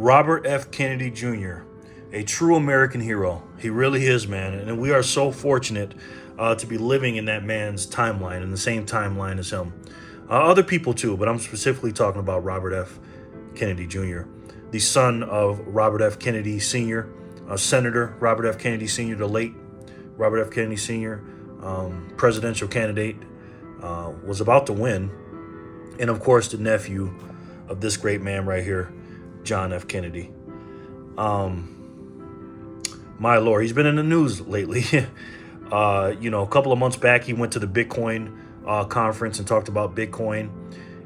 Robert F. Kennedy Jr., a true American hero. He really is, man. And we are so fortunate to be living in that man's timeline, in the same timeline as him. Other people too, but I'm specifically talking about Robert F. Kennedy Jr., the son of Robert F. Kennedy Sr., Senator Robert F. Kennedy Sr., the late Robert F. Kennedy Sr., presidential candidate, was about to win. And of course, the nephew of this great man right here, John F. Kennedy. My Lord, he's been in the news lately. A couple of months back, he went to the Bitcoin conference and talked about Bitcoin.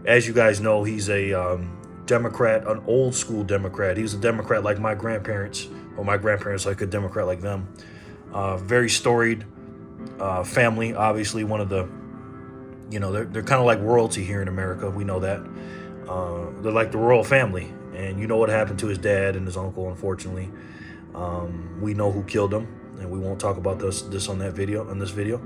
As you guys know, he's a Democrat, an old school Democrat. He was a Democrat like my grandparents, or my grandparents like a Democrat like them. Very storied family, obviously one of the, they're kind of like royalty here in America. We know that. They're like the royal family. And you know what happened to his dad and his uncle, unfortunately. We know who killed him, and we won't talk about this on this video.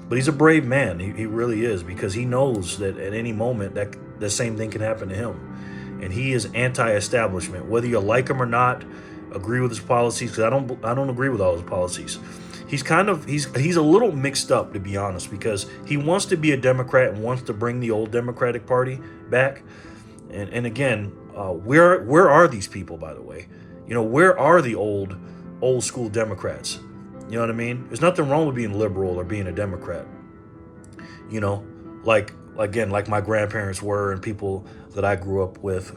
But he's a brave man. He really is, because he knows that at any moment that the same thing can happen to him. And he is anti-establishment, whether you like him or not, agree with his policies, because I don't agree with all his policies. He's a little mixed up, to be honest, because he wants to be a Democrat and wants to bring the old Democratic Party back. And again, where are these people, by the way? Where are the old school Democrats? You know what I mean? There's nothing wrong with being liberal or being a Democrat. Like my grandparents were, and people that I grew up with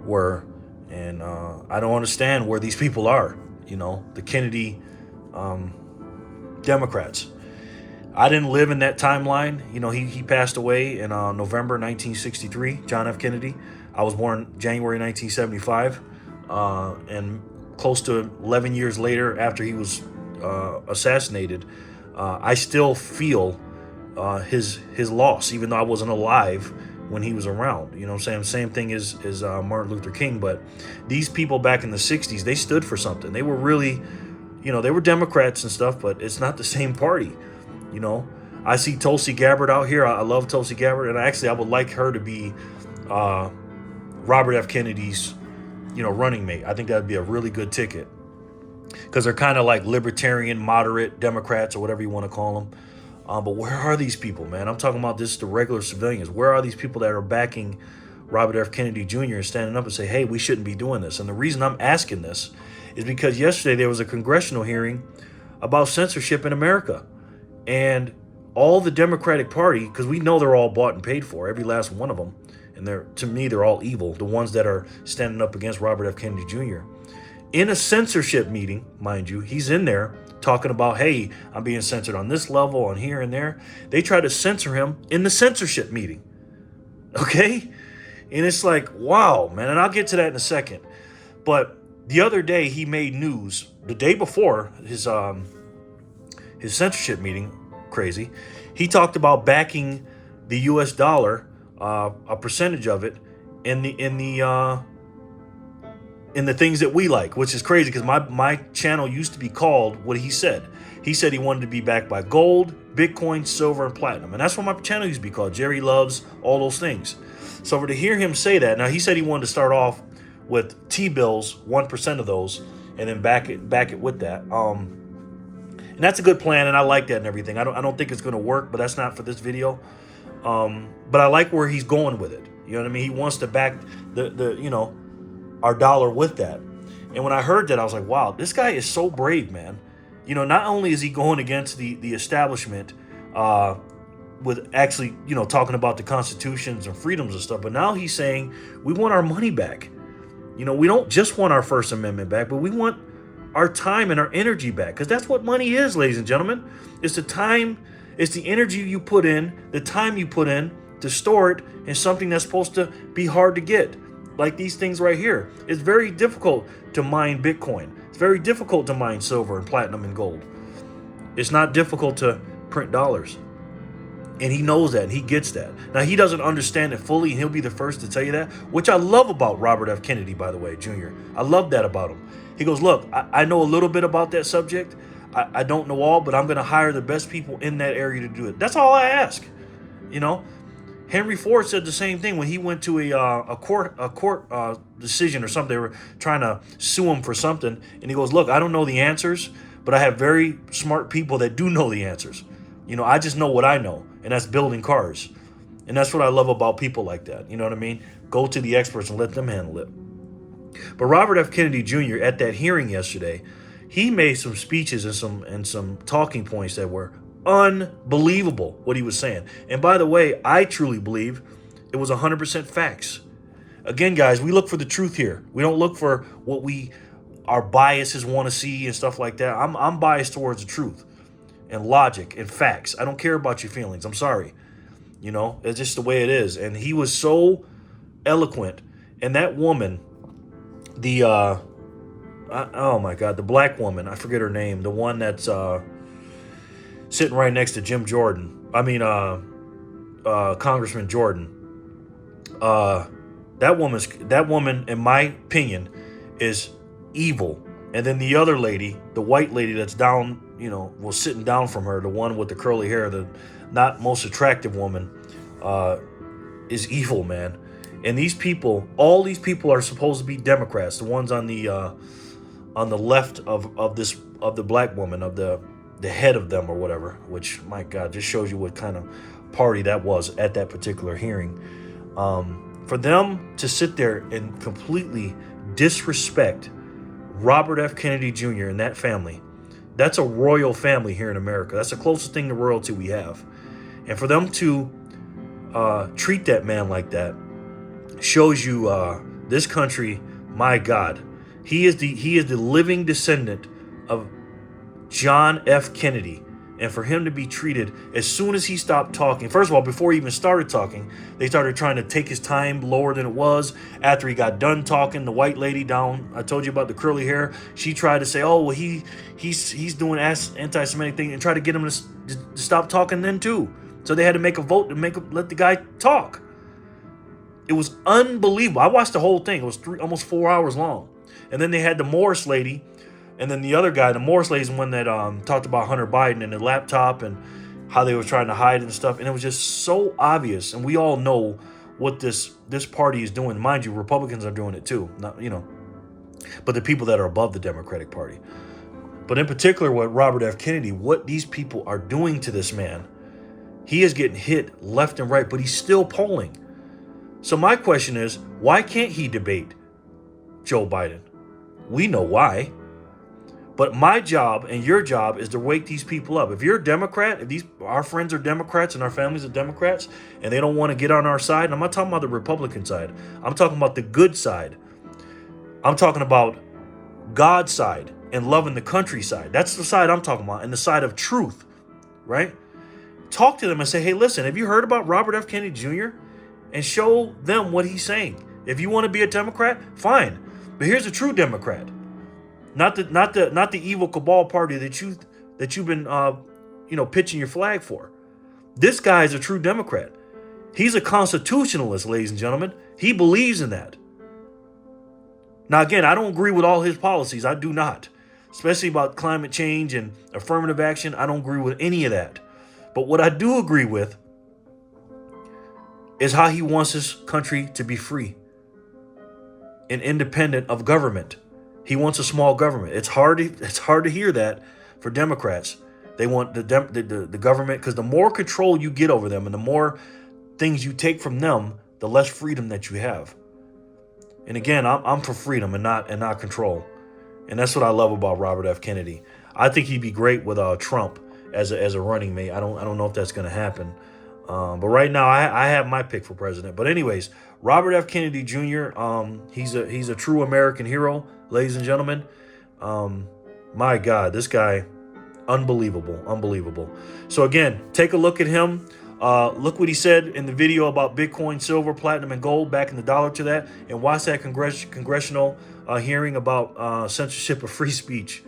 were. And I don't understand where these people are, the Kennedy Democrats. I didn't live in that timeline. He passed away in November 1963, John F. Kennedy. I was born January 1975. And close to 11 years later, after he was assassinated, I still feel his loss, even though I wasn't alive when he was around. You know what I'm saying? Same thing as Martin Luther King. But these people back in the 60s, they stood for something. They were really, they were Democrats and stuff, but it's not the same party. I see Tulsi Gabbard out here. I love Tulsi Gabbard. And I would like her to be Robert F. Kennedy's running mate. I think that'd be a really good ticket, because they're kind of like libertarian, moderate Democrats, or whatever you want to call them. But where are these people, man? I'm talking about the regular civilians. Where are these people that are backing Robert F. Kennedy Jr. and standing up and say, hey, we shouldn't be doing this? And the reason I'm asking this is because yesterday there was a congressional hearing about censorship in America. And all the Democratic Party, because we know they're all bought and paid for, every last one of them. And to me, they're all evil. The ones that are standing up against Robert F. Kennedy Jr. In a censorship meeting, mind you, he's in there talking about, hey, I'm being censored on this level, on here and there. They try to censor him in the censorship meeting. Okay? And it's like, wow, man. And I'll get to that in a second. But the other day he made news, the day before his censorship meeting, crazy. He talked about backing the US dollar, a percentage of it in the things that we like, which is crazy, because my channel used to be called what he said. He said he wanted to be backed by gold, Bitcoin, silver, and platinum. And that's what my channel used to be called. Jerry Loves all those things. So to hear him say that, now he said he wanted to start off with T-bills, 1% of those, and then back it with that. And that's a good plan, and I like that and everything. I don't think it's going to work, but that's not for this video. But I like where he's going with it. You know what I mean? He wants to back the our dollar with that. And when I heard that, I was like, wow, this guy is so brave, man. Not only is he going against the establishment with actually, talking about the constitutions and freedoms and stuff, but now he's saying we want our money back. We don't just want our First Amendment back, but we want our time and our energy back, because that's what money is, ladies and gentlemen. It's the time, it's the energy you put in, the time you put in to store it in something that's supposed to be hard to get. Like these things right here. It's very difficult to mine Bitcoin. It's very difficult to mine silver and platinum and gold. It's not difficult to print dollars. And he knows that, and he gets that. Now, he doesn't understand it fully, and he'll be the first to tell you that, which I love about Robert F. Kennedy, by the way, Jr. I love that about him. He goes, look, I know a little bit about that subject. I don't know all, but I'm going to hire the best people in that area to do it. That's all I ask. Henry Ford said the same thing when he went to a court decision or something. They were trying to sue him for something, and he goes, "Look, I don't know the answers, but I have very smart people that do know the answers. I just know what I know, and that's building cars." And that's what I love about people like that. You know what I mean? Go to the experts and let them handle it. But Robert F. Kennedy Jr. at that hearing yesterday, he made some speeches and some talking points that were unbelievable what he was saying. And by the way, I truly believe it was 100% facts. Again, guys, we look for the truth here. We don't look for what our biases want to see and stuff like that. I'm biased towards the truth and logic and facts. I don't care about your feelings. I'm sorry. It's just the way it is. And he was so eloquent. And that woman, oh my God, the black woman, I forget her name, the one that's sitting right next to Jim Jordan. Congressman Jordan. That woman, in my opinion, is evil. And then the other lady, the white lady that's down, sitting down from her, the one with the curly hair, the not most attractive woman, is evil, man. And all these people are supposed to be Democrats. The ones on the left of the black woman, of the head of them or whatever. Which, my God, just shows you what kind of party that was at that particular hearing. For them to sit there and completely disrespect Robert F. Kennedy Jr. and that family, that's a royal family here in America. That's the closest thing to royalty we have. And for them to treat that man like that shows you this country, my God, he is the living descendant of John F. Kennedy. And for him to be treated, as soon as he stopped talking, first of all, before he even started talking, they started trying to take his time lower than it was. After he got done talking, the white lady down, I told you about the curly hair, she tried to say, oh, well, he's doing anti-Semitic thing, and try to get him to stop talking then too. So they had to make a vote to let the guy talk. It was unbelievable. I watched the whole thing. It was almost 4 hours long. And then they had the Morris lady. And then the other guy, the Morris lady, is the one that talked about Hunter Biden and the laptop and how they were trying to hide and stuff. And it was just so obvious. And we all know what this party is doing. Mind you, Republicans are doing it too. But the people that are above the Democratic Party. But in particular, what Robert F. Kennedy, what these people are doing to this man, he is getting hit left and right, but he's still polling. So my question is, why can't he debate Joe Biden? We know why. But my job and your job is to wake these people up. If you're a Democrat, if our friends are Democrats and our families are Democrats, and they don't want to get on our side, and I'm not talking about the Republican side. I'm talking about the good side. I'm talking about God's side and loving the country side. That's the side I'm talking about, and the side of truth, right? Talk to them and say, hey, listen, have you heard about Robert F. Kennedy Jr.? And show them what he's saying. If you want to be a Democrat, fine. But here's a true Democrat. Not the evil cabal party that you've been pitching your flag for. This guy is a true Democrat. He's a constitutionalist, ladies and gentlemen. He believes in that. Now again, I don't agree with all his policies. I do not. Especially about climate change and affirmative action. I don't agree with any of that. But what I do agree with is how he wants his country to be free and independent of government. He wants a small government. It's hard to hear that for Democrats. They want the government, because the more control you get over them and the more things you take from them, the less freedom that you have. And again, I'm for freedom and not control. And that's what I love about Robert F. Kennedy. I think he'd be great with Trump as a running mate. I don't know if that's going to happen. But right now, I have my pick for president. But anyways, Robert F. Kennedy Jr., he's a true American hero, ladies and gentlemen. My God, this guy, unbelievable. So again, take a look at him. Look what he said in the video about Bitcoin, silver, platinum, and gold, backing the dollar to that. And watch that congressional hearing about censorship of free speech.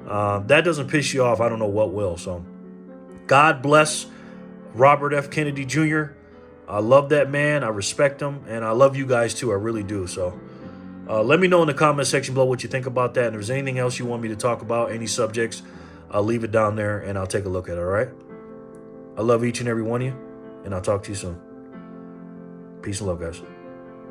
That doesn't piss you off, I don't know what will. So God bless Robert F. Kennedy Jr. I love that man. I respect him. And I love you guys too. I really do. So let me know in the comment section below what you think about that. And if there's anything else you want me to talk about, any subjects, I'll leave it down there and I'll take a look at it. All right. I love each and every one of you. And I'll talk to you soon. Peace and love, guys.